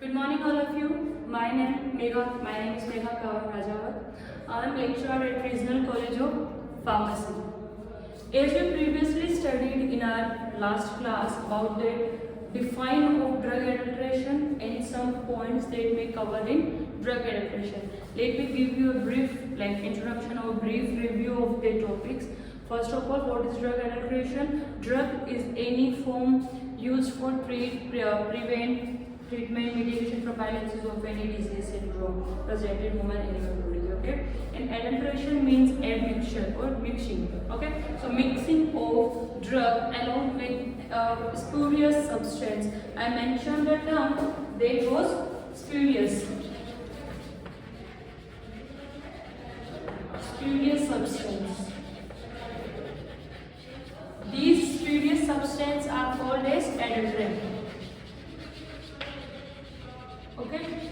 Good morning, all of you. My name is Megha Kaur Rajawat. I am lecturer at Regional College of Pharmacy. As we previously studied in our last class about the define of drug adulteration and some points that may cover in drug adulteration. Let me give you a brief introduction or brief review of the topics. First of all, what is drug adulteration? Drug is any form used for prevent, treatment, mitigation, prophylaxis of any disease syndrome present in human animal bodies. Okay, and adulteration means admixture or mixing. Okay, so mixing of drug along with spurious substance. I mentioned the term that was spurious. Spurious substance. These spurious substances are called as adulterant. Okay,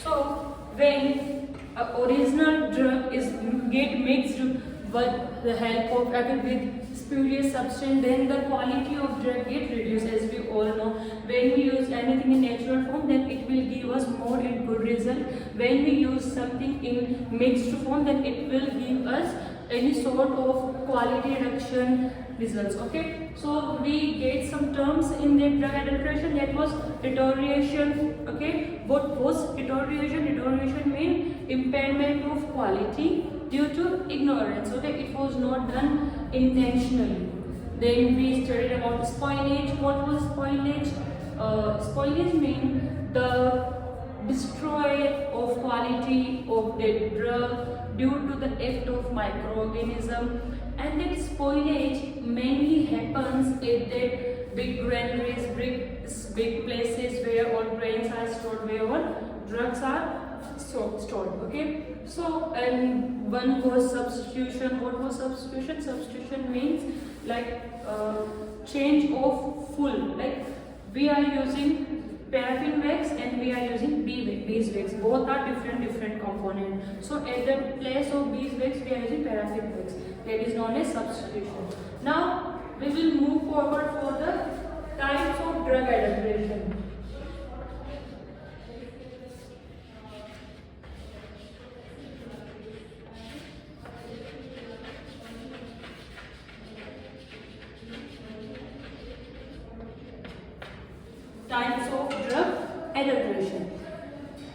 so when original drug is get mixed with the help of with spurious substance, then the quality of drug get reduced. As we all know, when we use anything in natural form, then it will give us more and good result. When we use something in mixed form, then it will give us any sort of quality reduction results. Okay, so we get some terms in the drug adulteration. That was deterioration. Okay, what was deterioration? Deterioration means impairment of quality due to ignorance. Okay, it was not done intentionally. Then we studied about spoilage. What was spoilage? Spoilage means the destroy of quality of the drug due to the act of microorganism, and that spoilage mainly happens at that big granaries, big places where all grains are stored, where all drugs are stored. Okay, so and one was substitution. What was substitution? Substitution means change of full, like we are using paraffin wax and we are using beeswax. Both are different components. So at the place of beeswax we are using paraffin wax. That is known as substitution. Now we will move forward for the types of drug adulteration. Types of drug adulteration.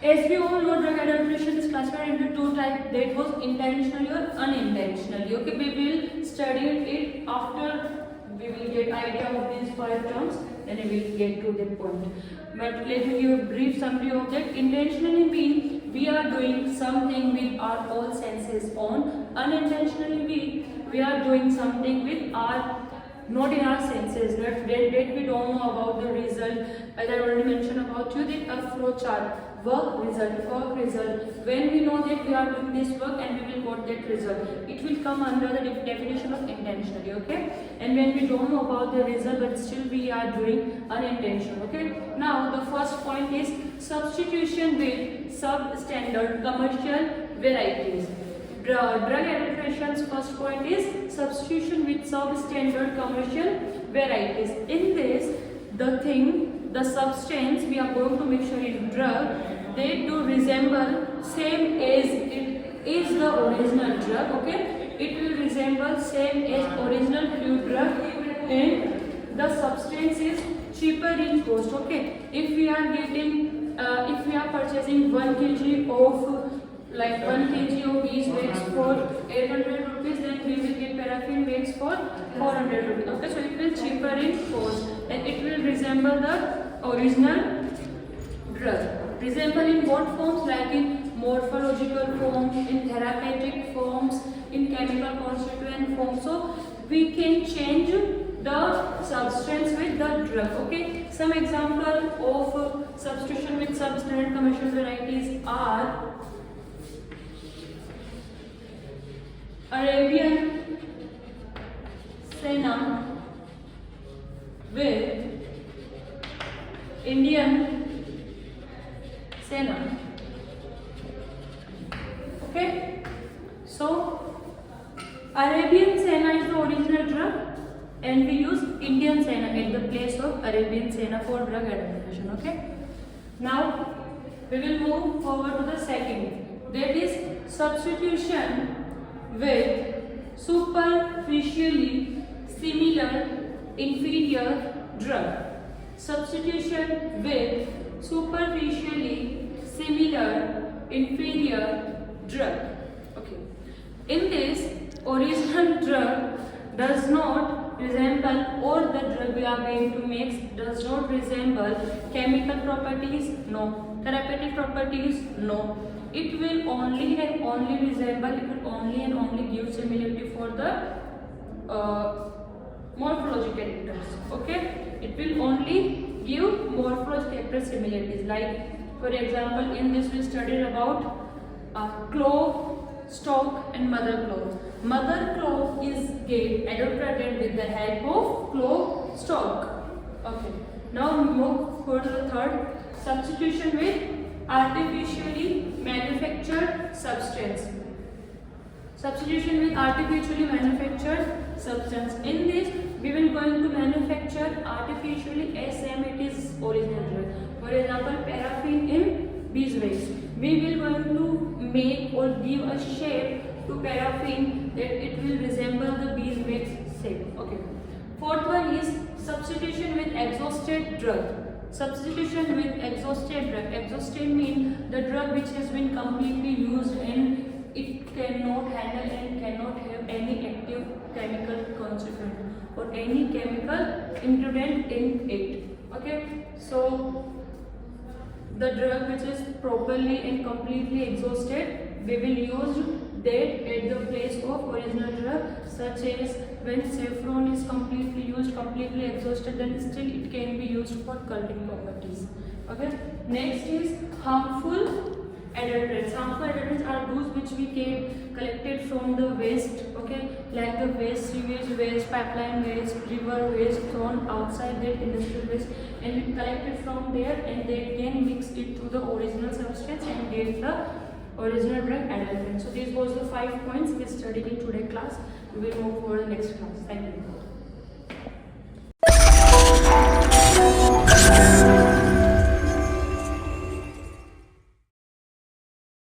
As we all know, drug adulteration is classified into two types. That was intentionally or unintentionally. Okay, we will study it after we will get idea of these five terms. Then we will get to that point. But let me give a brief summary of that. Intentionally means we are doing something with our all senses on. Unintentionally we are doing something with our not in our senses, that we don't know about the result. As I already mentioned about you, that a flow chart, work result. When we know that we are doing this work and we will get that result, it will come under the definition of intentionally. Okay, and when we don't know about the result but still we are doing unintentional. Okay, now the first point is substitution with substandard commercial varieties. Drug adulteration's first point is substitution with substandard commercial varieties. In this, the substance we are going to mixture in drug, they do resemble same as it is the original drug. Okay, it will resemble same as original pure drug, and the substance is cheaper in cost. Okay, if we are purchasing 1 kg of 1 kg of beeswax for 800 rupees, then we will get paraffin wax for 400 rupees. Okay, so it will cheaper in cost and it will resemble the original drug. Resemble in what forms? Like in morphological form, in therapeutic forms, in chemical constituent form. So we can change the substance with the drug. Okay, some example of substitution with substandard commercial varieties are Arabian senna with Indian senna. Okay, so Arabian senna is the original drug and we use Indian senna at the place of Arabian senna for drug adulteration. Okay, Now we will move forward to the second, that is substitution with superficially similar inferior drug. Substitution with superficially similar inferior drug. Okay. In this, original drug does not resemble, or the drug we are going to mix does not resemble chemical properties, no. Therapeutic properties, no. It will only and only resemble, it will only and only give similarity for the morphological characters. Okay, it will only give morphological character similarities. Like for example, in this we studied about clove, stalk, and mother clove. Mother clove is get adulterated with the help of clove stalk. Okay. Now move for the third, substitution with artificially manufactured substance. Substitution with artificially manufactured substance. In this, we will going to manufacture artificially as same it is original drug. For example, paraffin in beeswax. We will going to make or give a shape to paraffin that it will resemble the beeswax shape. Okay. Fourth one is substitution with exhausted drug. Substitution with exhausted drug. Exhausted means the drug which has been completely used and it cannot handle and cannot have any active chemical consequence or any chemical ingredient in it. Okay, so the drug which is properly and completely exhausted, we will use that at the place of original drug, such as when saffron is completely used, completely exhausted, then still it can be used for culling properties. Okay, next is harmful adulterants. Harmful adulterants are those which we can collected from the waste, okay, like the waste, sewage waste, pipeline waste, river waste thrown outside that industrial waste, and we collected from there and they can mix it to the original substance and get the original drug adulterant. So these was the 5 points we studied in today's class. We will move for the next class. Thank you.